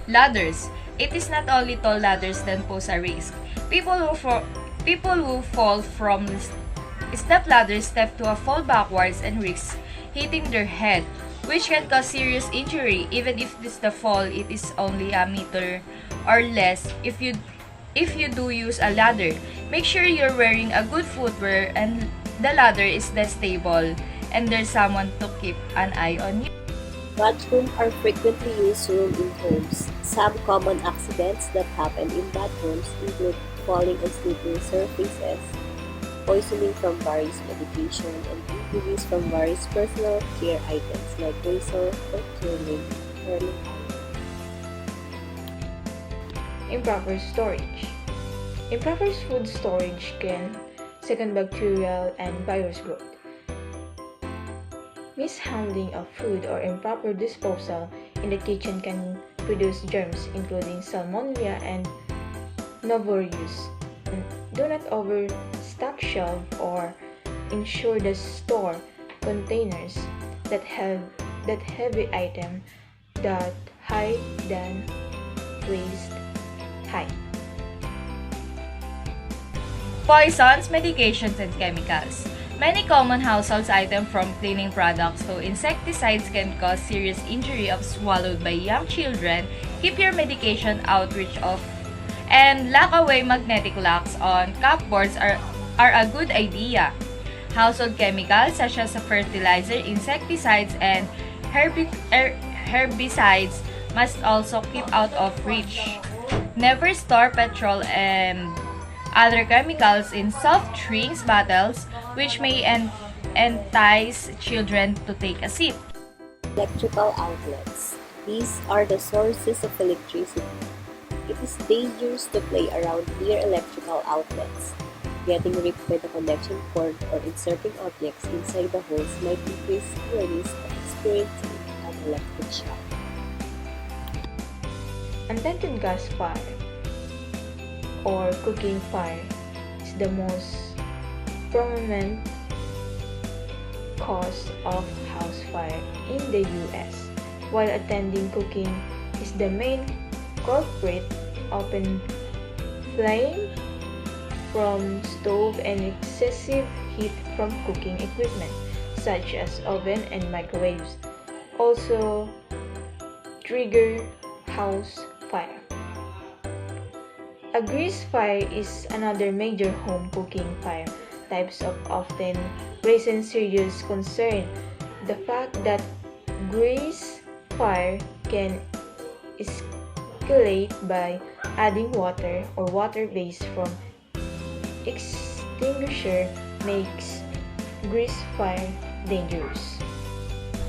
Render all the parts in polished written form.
Ladders. It is not only tall ladders that pose a risk. People who fall from step ladders step to a fall backwards and risk hitting their head, which can cause serious injury even if the fall it is only a meter or less. If you do use a ladder, make sure you're wearing a good footwear and the ladder is stable and there's someone to keep an eye on you. Bathrooms are frequently used room in homes. Some common accidents that happen in bathrooms include falling on slippery surfaces, poisoning from various medication, and injuries from various personal care items like razor or curling iron. Improper storage. Improper food storage can second bacterial and virus growth. Mishandling of food or improper disposal in the kitchen can produce germs including salmonella and norovirus. Do not overstock shelves or ensure the store containers that have heavy item that higher than waist height. Poisons, medications, and chemicals. Many common household items from cleaning products to insecticides can cause serious injury if swallowed by young children. Keep your medication out reach of and lock away magnetic locks on cupboards are a good idea. Household chemicals such as fertilizer, insecticides, and herbicides must also keep out of reach. Never store petrol and other chemicals in soft drinks bottles, which may entice children to take a sip. Electrical outlets. These are the sources of electricity. It is dangerous to play around near electrical outlets. Getting ripped by the connection cord or inserting objects inside the holes might increase your risk of experiencing an electric shock. Untended gas fire or cooking fire is the most prominent cause of house fire in the US, while attending cooking is the main culprit. Open flame from stove and excessive heat from cooking equipment such as oven and microwaves also trigger house fire. A grease fire is another major home cooking fire types of often raising serious concern. The fact that grease fire can escalate by adding water or water based from extinguisher makes grease fire dangerous.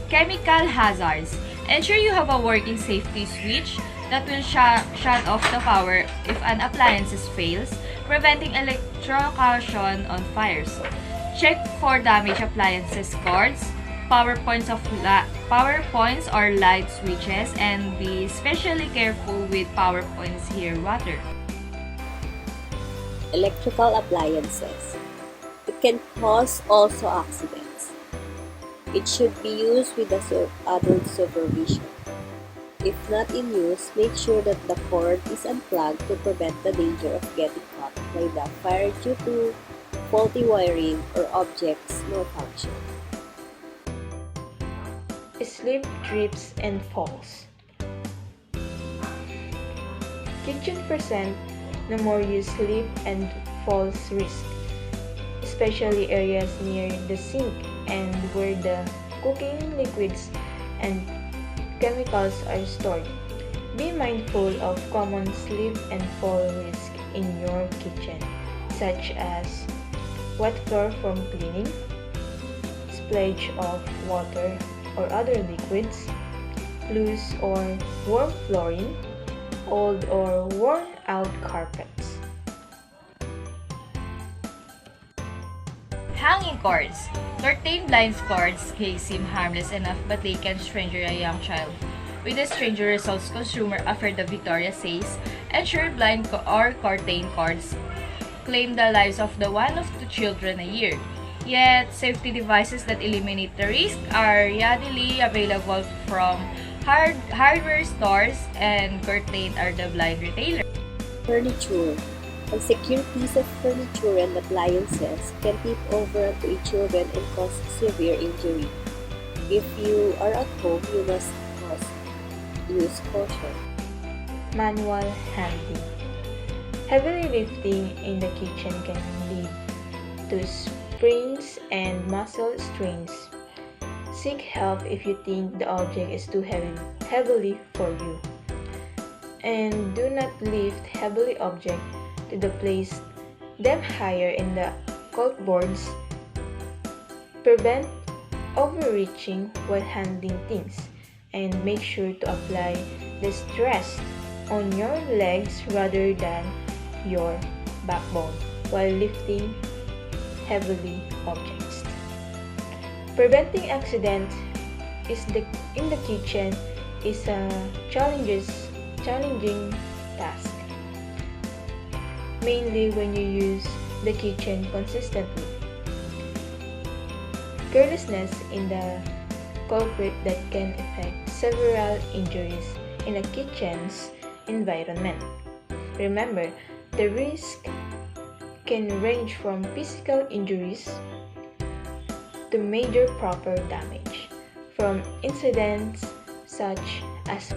Chemical hazards. Ensure you have a working safety switch that will shut off the power if an appliance fails, preventing electrocution on fires. Check for damaged appliances cords, power points or light switches, and be especially careful with power points near water. Electrical appliances. It can cause also accidents. It should be used with adult supervision. If not in use, make sure that the cord is unplugged to prevent the danger of getting caught by the fire due to faulty wiring or objects malfunction. Slip, trips, and falls. Kitchen present no more use slip and falls risk, especially areas near the sink and where the cooking liquids and chemicals are stored. Be mindful of common slip and fall risk in your kitchen, such as wet floor from cleaning, splash of water or other liquids, loose or worn flooring, old or worn out carpets. Hanging cords. Certain blind cords may seem harmless enough, but they can stranger a young child. With the stranger results, consumer afraid of Victoria says, ensure blind or curtain cords claim the lives of the one of two children a year. Yet, safety devices that eliminate the risk are readily available from Hardware stores and curtain are the blind retailers. Furniture. Unsecure piece of furniture and appliances can tip over onto a children and cause severe injury. If you are at home, you must use caution. Manual handling. Heavily lifting in the kitchen can lead to sprains and muscle strains. Seek help if you think the object is too heavily for you. And do not lift heavily objects to the place them higher in the cupboards. Prevent overreaching while handling things, and make sure to apply the stress on your legs rather than your backbone while lifting heavily objects. Preventing accidents in the kitchen is a challenging task, mainly when you use the kitchen consistently. Carelessness in the culprit that can affect several injuries in a kitchen's environment. Remember, the risk can range from physical injuries to major property damage from incidents such as